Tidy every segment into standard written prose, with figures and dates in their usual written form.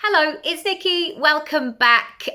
Hello, it's Nikki. Welcome back.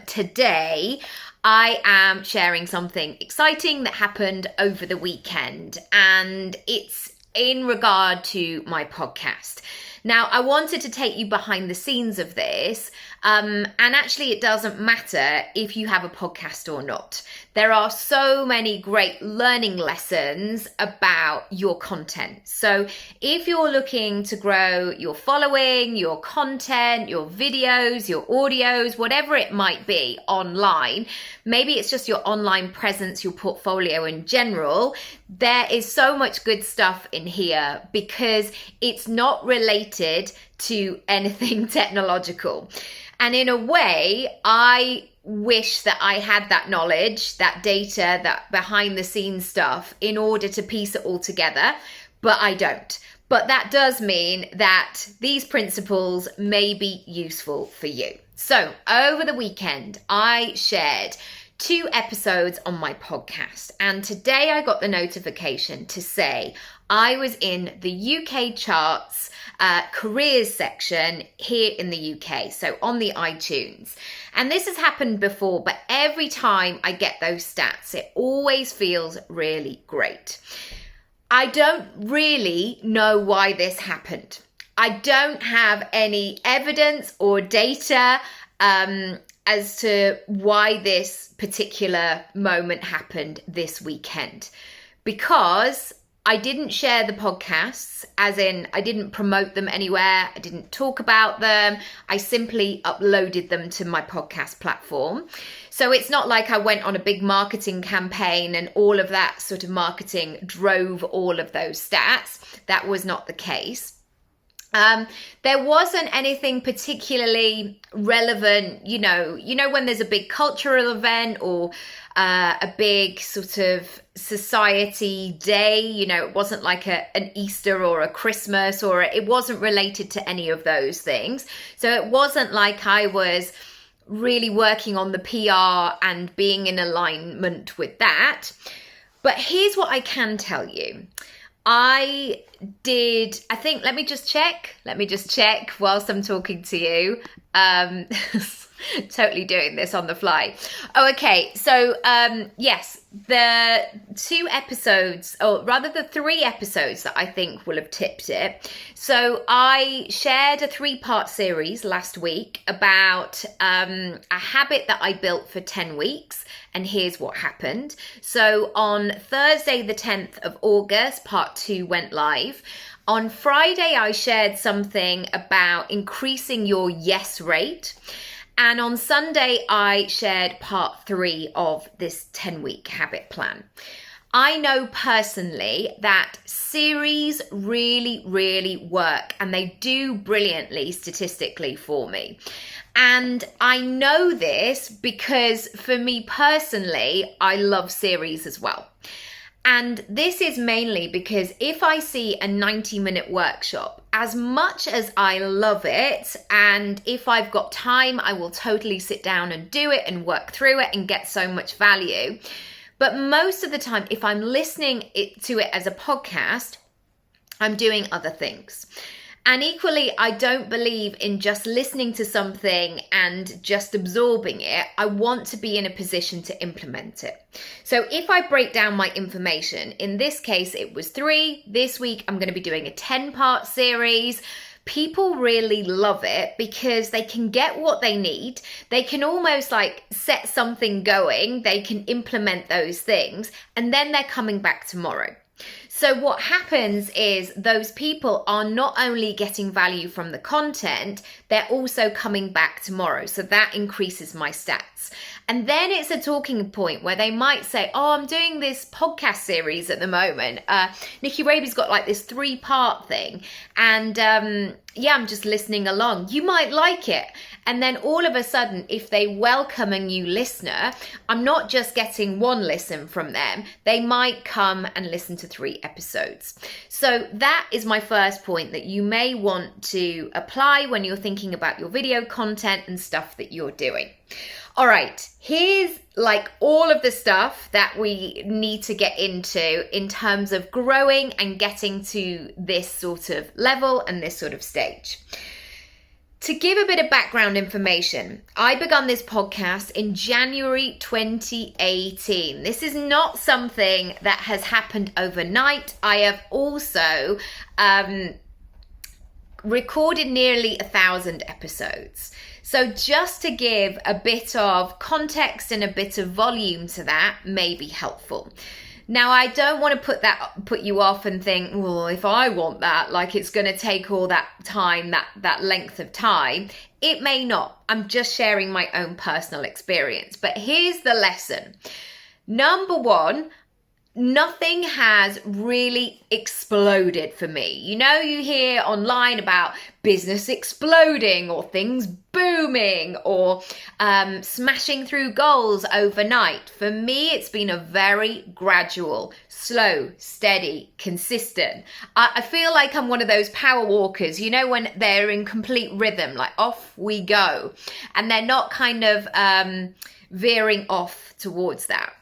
Today, I am sharing something exciting that happened over the weekend, and it's in regard to my podcast. Now, I wanted to take you behind the scenes of this, and actually it doesn't matter if you have a podcast or not. There are so many great learning lessons about your content. So if you're looking to grow your following, your content, your videos, your audios, whatever it might be online, maybe it's just your online presence, your portfolio in general, there is so much good stuff in here because it's not related to anything technological. And in a way, I wish that I had that knowledge, that data, that behind the scenes stuff in order to piece it all together, but I don't. But that does mean that these principles may be useful for you. So over the weekend, I shared 2 episodes on my podcast, and today I got the notification to say I was in the UK charts careers section here in the UK, so on the iTunes. And this has happened before, but every time I get those stats, it always feels really great. I don't really know why this happened. I don't have any evidence or data as to why this particular moment happened this weekend, because I didn't share the podcasts, as in I didn't promote them anywhere. I didn't talk about them. I simply uploaded them to my podcast platform. So it's not like I went on a big marketing campaign and all of that sort of marketing drove all of those stats. That was not the case. There wasn't anything particularly relevant, you know, when there's a big cultural event or a big sort of society day, it wasn't like an Easter or a Christmas, or it wasn't related to any of those things. So it wasn't like I was really working on the PR and being in alignment with that. But here's what I can tell you. Let me just check whilst I'm talking to you. Totally doing this on the fly. Oh, okay. So, yes, the 2 episodes, or rather the 3 episodes that I think will have tipped it. So I shared a 3-part series last week about a habit that I built for 10 weeks. And here's what happened. So on Thursday, the 10th of August, part 2 went live. On Friday, I shared something about increasing your yes rate. And on Sunday, I shared part 3 of this 10-week habit plan. I know personally that series really, really work, and they do brilliantly statistically for me. And I know this because for me personally, I love series as well. And this is mainly because if I see a 90-minute workshop, as much as I love it, and if I've got time, I will totally sit down and do it and work through it and get so much value. But most of the time, if I'm listening to it as a podcast, I'm doing other things. And equally, I don't believe in just listening to something and just absorbing it. I want to be in a position to implement it. So if I break down my information, in this case, it was 3. This week, I'm going to be doing a 10-part series. People really love it because they can get what they need. They can almost like set something going. They can implement those things, and then they're coming back tomorrow. So what happens is those people are not only getting value from the content, they're also coming back tomorrow. So that increases my stats. And then it's a talking point where they might say, oh, I'm doing this podcast series at the moment. Nikki Raby's got like this 3-part thing. And I'm just listening along. You might like it. And then all of a sudden, if they welcome a new listener, I'm not just getting 1 listen from them. They might come and listen to 3 episodes. So that is my first point that you may want to apply when you're thinking about your video content and stuff that you're doing. All right, here's like all of the stuff that we need to get into in terms of growing and getting to this sort of level and this sort of stage. To give a bit of background information, I began this podcast in January 2018. This is not something that has happened overnight. I have also recorded nearly 1,000 episodes. So just to give a bit of context and a bit of volume to that may be helpful. Now, I don't want to put you off and think, well, if I want that, like it's going to take all that time, that length of time. It may not. I'm just sharing my own personal experience. But here's the lesson. Number one, nothing has really exploded for me. You know, you hear online about business exploding or things booming or smashing through goals overnight. For me, it's been a very gradual, slow, steady, consistent. I feel like I'm one of those power walkers, you know, when they're in complete rhythm, like off we go. And they're not kind of veering off towards that.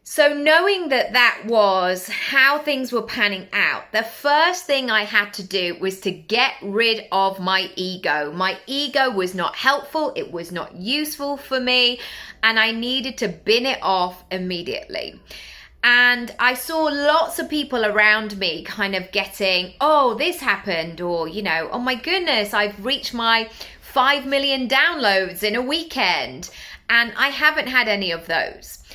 So knowing that was how things were panning out, the first thing I had to do was to get rid of my ego. My ego was not helpful. It was not useful for me. And I needed to bin it off immediately. And I saw lots of people around me kind of getting, oh, this happened, or, you know, oh my goodness, I've reached my 5 million downloads in a weekend. And I haven't had any of those.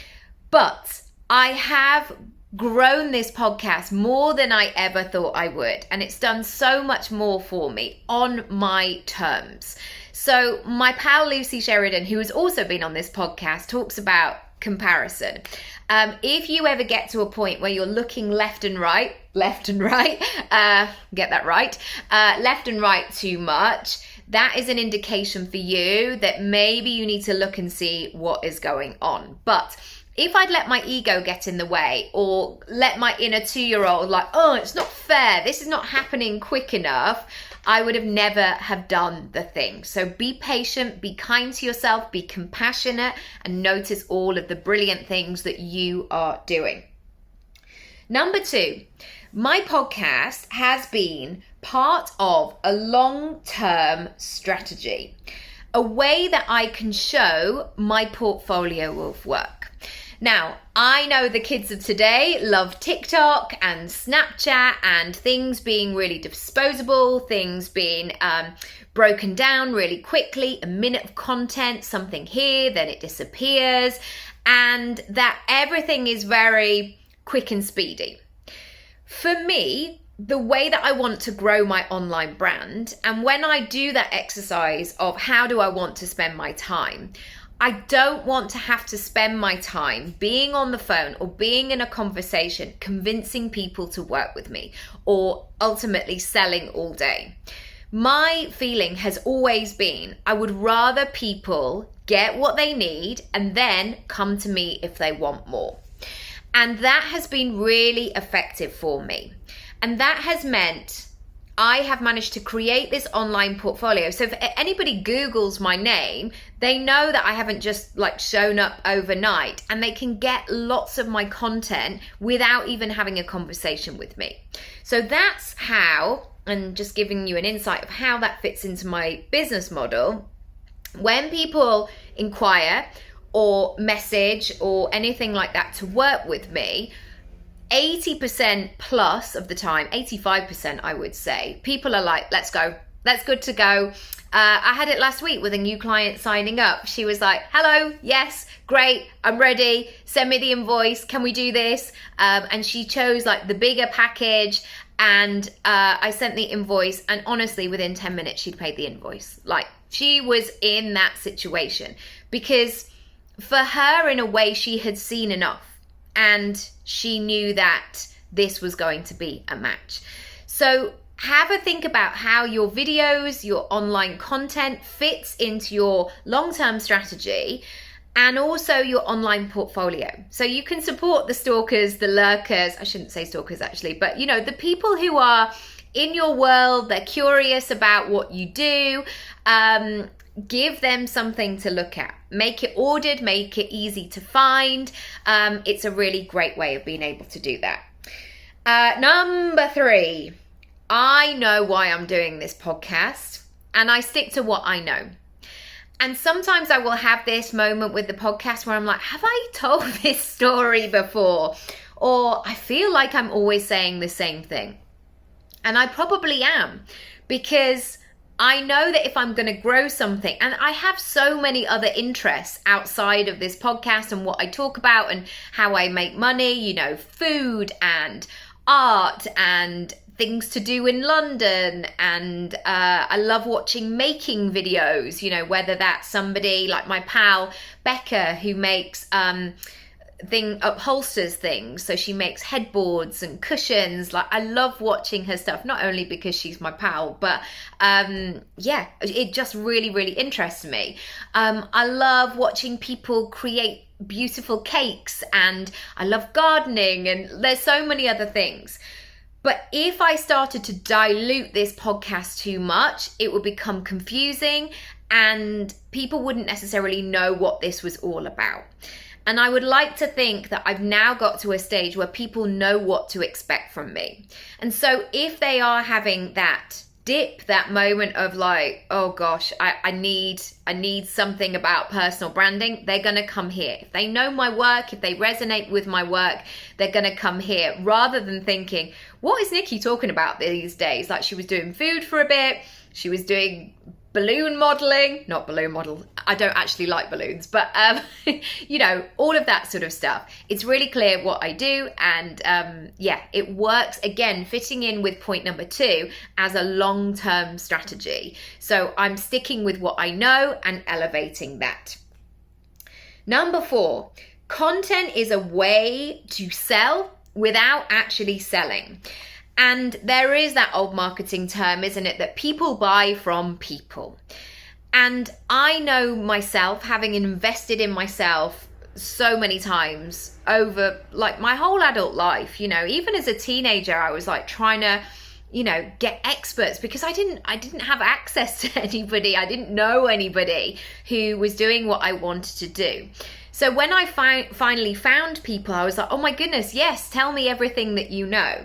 But I have grown this podcast more than I ever thought I would. And it's done so much more for me on my terms. So my pal Lucy Sheridan, who has also been on this podcast, talks about comparison. If you ever get to a point where you're looking left and right, left and right too much, that is an indication for you that maybe you need to look and see what is going on. But if I'd let my ego get in the way, or let my inner 2-year-old like, oh, it's not fair, this is not happening quick enough, I would have never have done the thing. So be patient, be kind to yourself, be compassionate, and notice all of the brilliant things that you are doing. Number 2, my podcast has been part of a long-term strategy, a way that I can show my portfolio of work. Now, I know the kids of today love TikTok and Snapchat and things being really disposable, things being broken down really quickly, a minute of content, something here, then it disappears, and that everything is very quick and speedy. For me, the way that I want to grow my online brand, and when I do that exercise of how do I want to spend my time, I don't want to have to spend my time being on the phone or being in a conversation convincing people to work with me or ultimately selling all day. My feeling has always been I would rather people get what they need and then come to me if they want more. And that has been really effective for me. And that has meant I have managed to create this online portfolio. So if anybody Googles my name, they know that I haven't just like shown up overnight, and they can get lots of my content without even having a conversation with me. So that's how, and just giving you an insight of how that fits into my business model. When people inquire or message or anything like that to work with me, 80% plus of the time, 85% I would say, people are like, let's go, that's good to go. I had it last week with a new client signing up. She was like, hello, yes, great, I'm ready, send me the invoice, can we do this? And she chose like the bigger package, and I sent the invoice, and honestly within 10 minutes she'd paid the invoice. Like, she was in that situation because for her, in a way, she had seen enough. And she knew that this was going to be a match. So have a think about how your videos, your online content fits into your long-term strategy and also your online portfolio. So you can support the stalkers, the lurkers, I shouldn't say stalkers actually, but you know, the people who are in your world, they're curious about what you do. Give them something to look at. Make it ordered, make it easy to find. It's a really great way of being able to do that. Number 3, I know why I'm doing this podcast. and I stick to what I know. And sometimes I will have this moment with the podcast where I'm like, have I told this story before? Or I feel like I'm always saying the same thing. And I probably am, because I know that if I'm going to grow something, and I have so many other interests outside of this podcast and what I talk about and how I make money, you know, food and art and things to do in London, and I love watching making videos, you know, whether that's somebody like my pal Becca, who makes upholsters things, so she makes headboards and cushions. Like, I love watching her stuff, not only because she's my pal, but yeah, it just really interests me. I love watching people create beautiful cakes, and I love gardening, and there's so many other things. But if I started to dilute this podcast too much, it would become confusing and people wouldn't necessarily know what this was all about. And I would like to think that I've now got to a stage where people know what to expect from me. And so if they are having that dip, that moment of like, oh gosh, I need something about personal branding, they're going to come here. If they know my work, if they resonate with my work, they're going to come here, rather than thinking, what is Nikki talking about these days? Like, she was doing food for a bit, she was doing balloon modeling, not balloon model, I don't actually like balloons, but you know, all of that sort of stuff. It's really clear what I do, and yeah, it works, again, fitting in with point number 2 as a long-term strategy. So I'm sticking with what I know and elevating that. Number 4, content is a way to sell without actually selling. And there is that old marketing term, isn't it, that people buy from people. And I know myself, having invested in myself so many times over like my whole adult life, you know, even as a teenager, I was like trying to, you know, get experts, because I didn't have access to anybody. I didn't know anybody who was doing what I wanted to do. So when I finally found people, I was like, oh my goodness, yes, tell me everything that you know.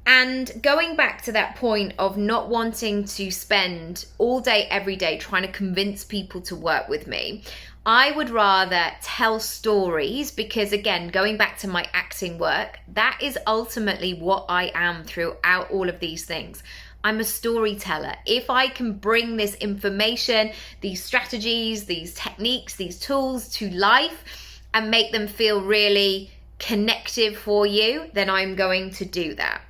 And going back to that point of not wanting to spend all day, every day trying to convince people to work with me, I would rather tell stories, because again, going back to my acting work, that is ultimately what I am throughout all of these things. I'm a storyteller. If I can bring this information, these strategies, these techniques, these tools to life and make them feel really connective for you, then I'm going to do that.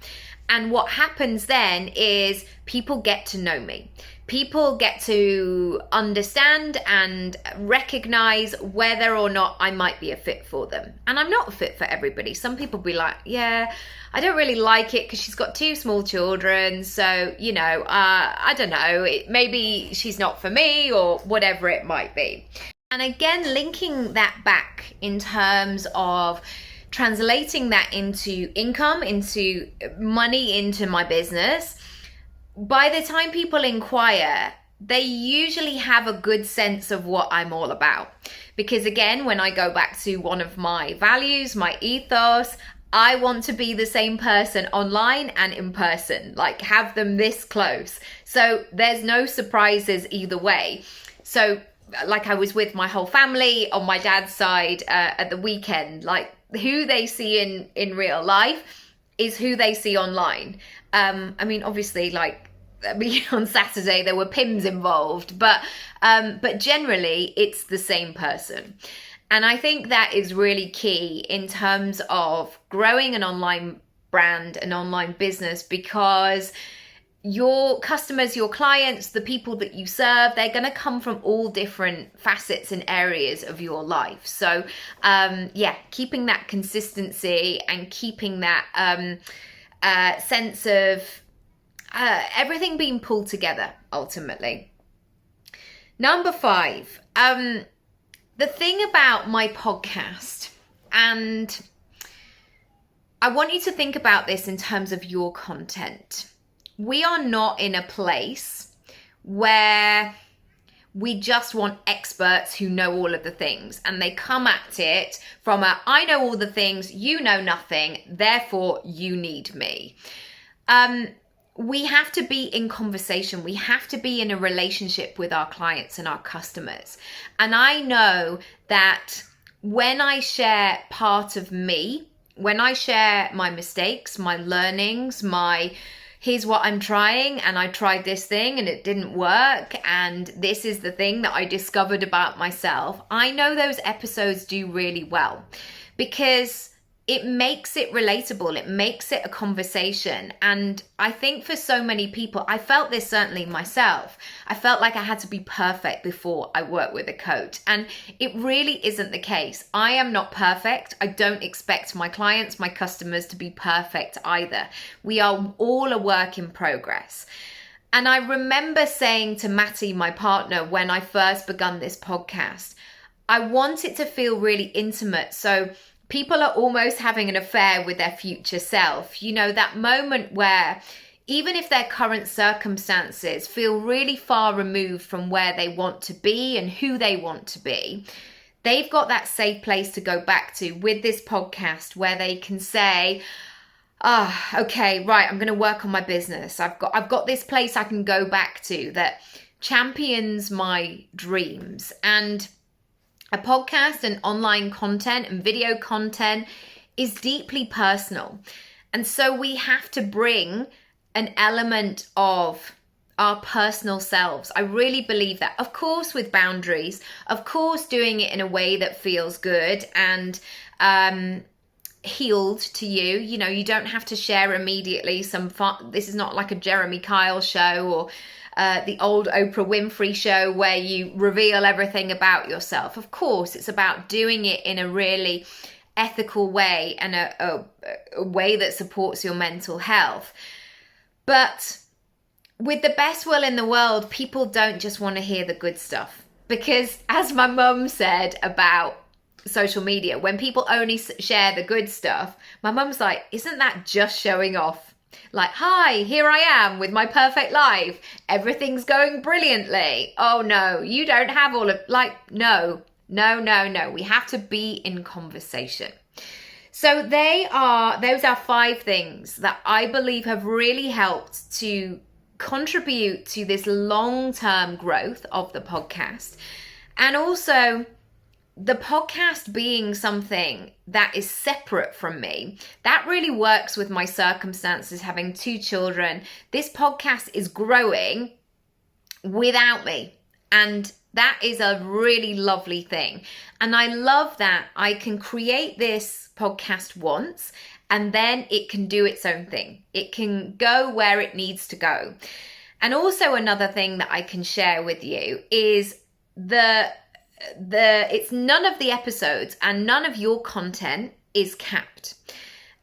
And what happens then is people get to know me. People get to understand and recognize whether or not I might be a fit for them. And I'm not a fit for everybody. Some people be like, yeah, I don't really like it because she's got 2 small children. So, you know, I don't know, maybe she's not for me, or whatever it might be. And again, linking that back in terms of translating that into income, into money, into my business, by the time people inquire, they usually have a good sense of what I'm all about. Because again, when I go back to one of my values, my ethos, I want to be the same person online and in person, like have them this close. So there's no surprises either way. So like I was with my whole family on my dad's side at the weekend, like who they see in real life is who they see online. I mean, obviously, like on Saturday there were Pims involved, but generally it's the same person. And I think that is really key in terms of growing an online brand, an online business, because your customers, your clients, the people that you serve, they're going to come from all different facets and areas of your life. So yeah, keeping that consistency and keeping that sense of everything being pulled together ultimately. Number 5, the thing about my podcast, and I want you to think about this in terms of your content. We are not in a place where we just want experts who know all of the things, and they come at it from a, I know all the things, you know nothing, therefore you need me. we have to be in conversation. We have to be in a relationship with our clients and our customers. And I know that when I share part of me, when I share my mistakes, my learnings, here's what I'm trying, and I tried this thing and it didn't work, and this is the thing that I discovered about myself, I know those episodes do really well because it makes it relatable. It makes it a conversation. And I think for so many people, I felt this certainly myself. I felt like I had to be perfect before I worked with a coach. And it really isn't the case. I am not perfect. I don't expect my clients, my customers to be perfect either. We are all a work in progress. And I remember saying to Matty, my partner, when I first begun this podcast, I want it to feel really intimate. So people are almost having an affair with their future self. You know, that moment where even if their current circumstances feel really far removed from where they want to be and who they want to be, they've got that safe place to go back to with this podcast where they can say, okay, right, I'm going to work on my business. I've got this place I can go back to that champions my dreams. And a podcast and online content and video content is deeply personal. And so we have to bring an element of our personal selves. I really believe that. Of course, with boundaries, of course, doing it in a way that feels good and healed to you. You know, you don't have to share immediately some fun. This is not like a Jeremy Kyle show or the old Oprah Winfrey show where you reveal everything about yourself. Of course, it's about doing it in a really ethical way and a way that supports your mental health. But with the best will in the world, people don't just want to hear the good stuff. Because as my mum said about social media, when people only share the good stuff, my mum's like, isn't that just showing off? Like, hi, here I am with my perfect life. Everything's going brilliantly. Oh no, you don't have all of, no. We have to be in conversation. So those are 5 things that I believe have really helped to contribute to this long-term growth of the podcast. And also the podcast being something that is separate from me, that really works with my circumstances, having 2 children. This podcast is growing without me. And that is a really lovely thing. And I love that I can create this podcast once and then it can do its own thing. It can go where it needs to go. And also another thing that I can share with you is it's none of the episodes and none of your content is capped.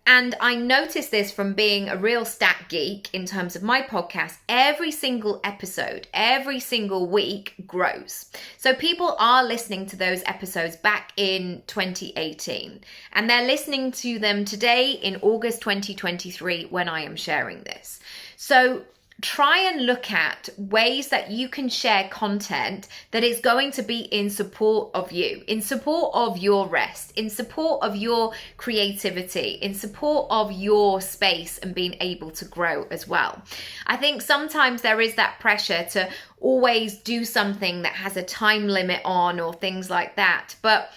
And I noticed this from being a real stat geek in terms of my podcast. Every single episode, every single week grows. So people are listening to those episodes back in 2018 and they're listening to them today in August 2023 when I am sharing this. So try and look at ways that you can share content that is going to be in support of you, in support of your rest, in support of your creativity, in support of your space and being able to grow as well. I think sometimes there is that pressure to always do something that has a time limit on or things like that. But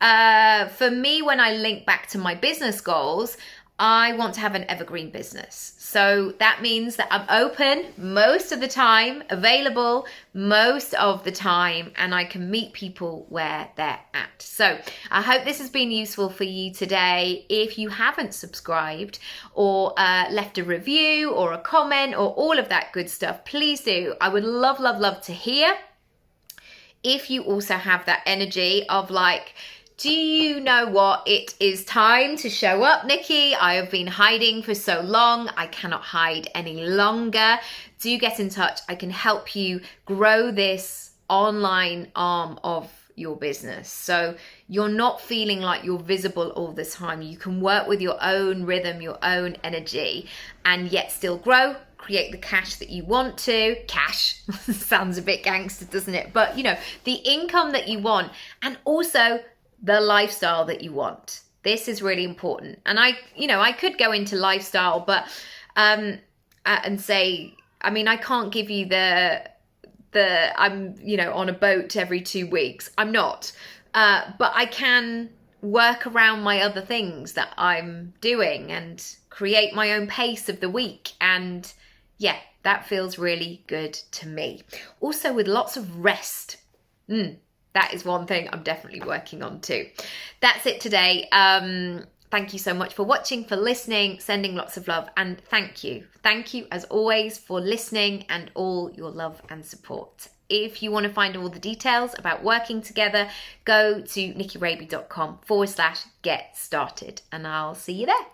for me, when I link back to my business goals, I want to have an evergreen business. So that means that I'm open most of the time, available most of the time, and I can meet people where they're at. So I hope this has been useful for you today. If you haven't subscribed or left a review or a comment or all of that good stuff, please do. I would love, love, love to hear. If you also have that energy of like, do you know what? It is time to show up, Nikki. I have been hiding for so long. I cannot hide any longer. Do get in touch. I can help you grow this online arm of your business. So you're not feeling like you're visible all the time. You can work with your own rhythm, your own energy, and yet still grow. Create the cash that you want to. Cash sounds a bit gangster, doesn't it? But you know, the income that you want, and also the lifestyle that you want. This is really important. And I could go into lifestyle, but and say, I mean, I can't give you the I'm, on a boat every 2 weeks. I'm not. But I can work around my other things that I'm doing and create my own pace of the week. And yeah, that feels really good to me. Also with lots of rest. That is one thing I'm definitely working on too. That's it today. Thank you so much for watching, for listening, sending lots of love, and thank you. Thank you as always for listening and all your love and support. If you want to find all the details about working together, go to nickiraby.com/get started, and I'll see you there.